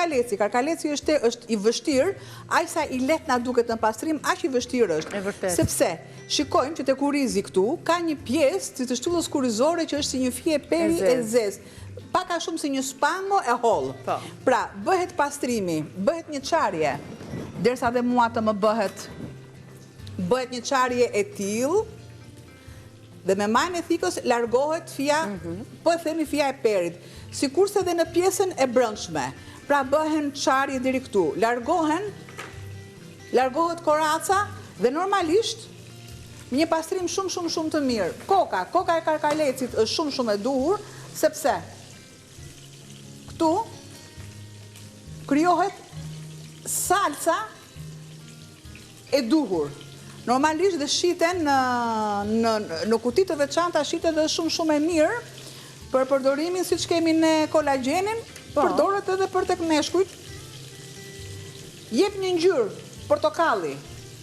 karkaleci. Karkaleci është i vështirë, aq sa i lehtë na duket në pastrim, aq i vështirë është. Sepse shikojmë që te kurizi këtu ka një pjesë si të shtyllës kurrizore që është si një fije peri e zezë. Pak a shumë si një spango e hollë. Pra, bëhet pastrimi, bëhet një çarje, derisa dhe mua të më bëhet një çarje e tillë, dhe me majën e thikës largohet fija, po e themi fija e perit, sikurse edhe në pjesën e brendshme. Pra bëhen çarje deri këtu, largohet koraca dhe normalisht një pastrim shumë të mirë. Koka e karkalecit është shumë e duhur, sepse këtu krijohet salca e duhur. Normalisht dhe shiten në kuti të veçanta, shiten dhe shumë e mirë për përdorimin siç kemi në kolagjenin, përdoret edhe për tek meshkujt. Jep një ngjyrë portokalli.